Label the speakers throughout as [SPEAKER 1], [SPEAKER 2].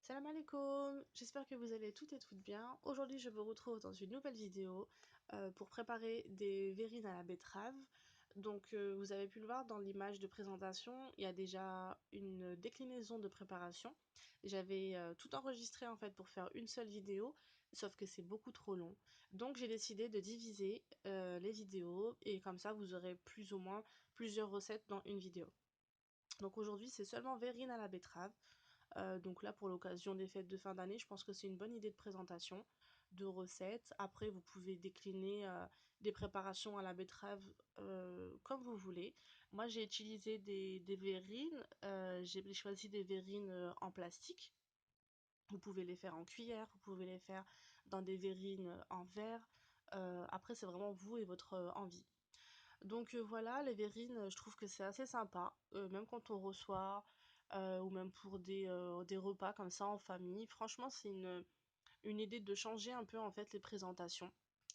[SPEAKER 1] Salam alaikum, j'espère que vous allez toutes et toutes bien. Aujourd'hui je vous retrouve dans une nouvelle vidéo pour préparer des verrines à la betterave. Vous avez pu le voir dans l'image de présentation, il y a déjà une déclinaison de préparation. J'avais tout enregistré en fait pour faire une seule vidéo, sauf que c'est beaucoup trop long. Donc j'ai décidé de diviser les vidéos et comme ça vous aurez plus ou moins plusieurs recettes dans une vidéo. Donc aujourd'hui c'est seulement verrine à la betterave. Donc là, pour l'occasion des fêtes de fin d'année, je pense que c'est une bonne idée de présentation, de recettes. Après, vous pouvez décliner des préparations à la betterave comme vous voulez. Moi, j'ai utilisé des verrines. J'ai choisi des verrines en plastique. Vous pouvez les faire en cuillère, vous pouvez les faire dans des verrines en verre. Après, c'est vraiment vous et votre envie. Voilà, les verrines, je trouve que c'est assez sympa, même quand on reçoit, ou même pour des repas comme ça en famille. Franchement, c'est une idée de changer un peu en fait les présentations.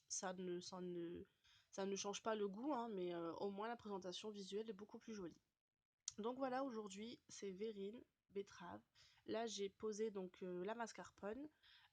[SPEAKER 1] Ça ne, ça ne, ça ne change pas le goût, hein, mais au moins la présentation visuelle est beaucoup plus jolie. Donc voilà, aujourd'hui, c'est verrine, betterave. Là, j'ai posé la mascarpone.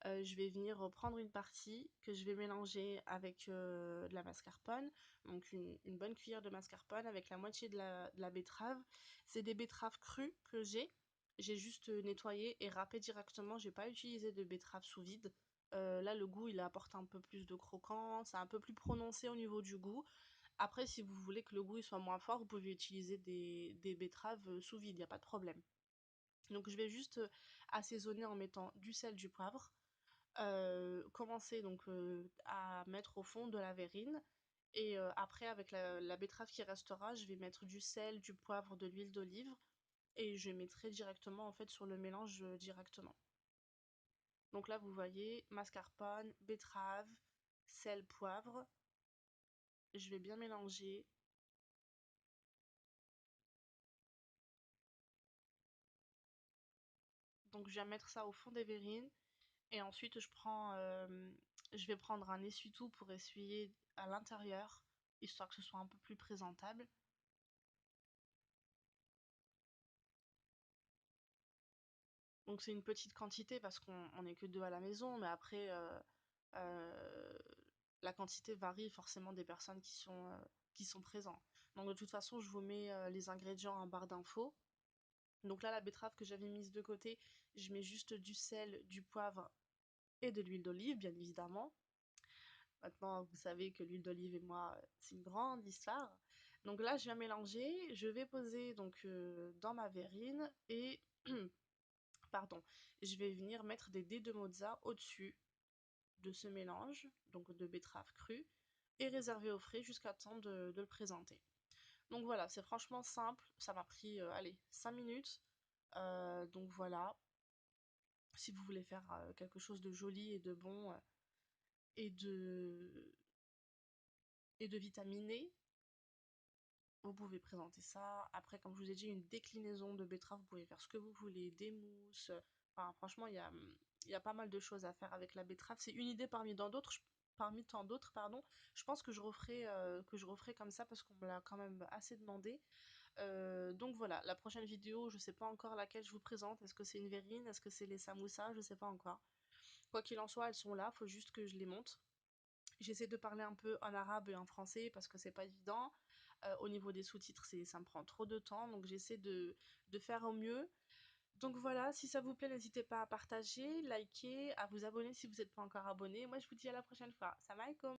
[SPEAKER 1] Je vais venir prendre une partie que je vais mélanger avec de la mascarpone. Donc une bonne cuillère de mascarpone avec la moitié de la betterave. C'est des betteraves crues que j'ai. J'ai juste nettoyé et râpé directement. J'ai pas utilisé de betterave sous vide. Là, le goût, il apporte un peu plus de croquant. C'est un peu plus prononcé au niveau du goût. Après, si vous voulez que le goût il soit moins fort, vous pouvez utiliser des betteraves sous vide, il n'y a pas de problème. Donc je vais juste assaisonner en mettant du sel, du poivre. Commencer à mettre au fond de la verrine. Et après, avec la betterave qui restera, je vais mettre du sel, du poivre, de l'huile d'olive. Et je mettrai directement en fait sur le mélange directement. Donc là, vous voyez, mascarpone, betterave, sel, poivre. Je vais bien mélanger. Donc je viens mettre ça au fond des verrines. Et ensuite, je vais prendre un essuie-tout pour essuyer à l'intérieur, histoire que ce soit un peu plus présentable. Donc c'est une petite quantité parce qu'on n'est que deux à la maison, mais après, euh, la quantité varie forcément des personnes qui sont présents. Donc de toute façon, je vous mets les ingrédients en barre d'infos. Donc là, la betterave que j'avais mise de côté, je mets juste du sel, du poivre et de l'huile d'olive, bien évidemment. Maintenant, vous savez que l'huile d'olive et moi, c'est une grande histoire. Donc là, je viens mélanger, je vais poser dans ma verrine et pardon, je vais venir mettre des dés de mozza au-dessus de ce mélange, donc de betterave crue, et réserver au frais jusqu'à temps de le présenter. Donc voilà, c'est franchement simple, ça m'a pris, allez, 5 minutes. Donc voilà, si vous voulez faire quelque chose de joli et de bon et de, et de vitaminé, vous pouvez présenter ça. Après, comme je vous ai dit, une déclinaison de betterave, vous pouvez faire ce que vous voulez, des mousses. Enfin, franchement, il y a pas mal de choses à faire avec la betterave. C'est une idée parmi tant d'autres. Parmi tant d'autres, pardon. Je pense que je referai comme ça parce qu'on me l'a quand même assez demandé. Donc voilà, la prochaine vidéo, je sais pas encore laquelle je vous présente. Est-ce que c'est une verrine? Est-ce que c'est les samoussas? Je sais pas encore. Quoi qu'il en soit, elles sont là, faut juste que je les monte. J'essaie de parler un peu en arabe et en français parce que c'est pas évident. Au niveau des sous-titres, ça me prend trop de temps, donc j'essaie de faire au mieux. Donc voilà, si ça vous plaît, n'hésitez pas à partager, liker, à vous abonner si vous n'êtes pas encore abonné. Moi, je vous dis à la prochaine fois. Salam alaikum.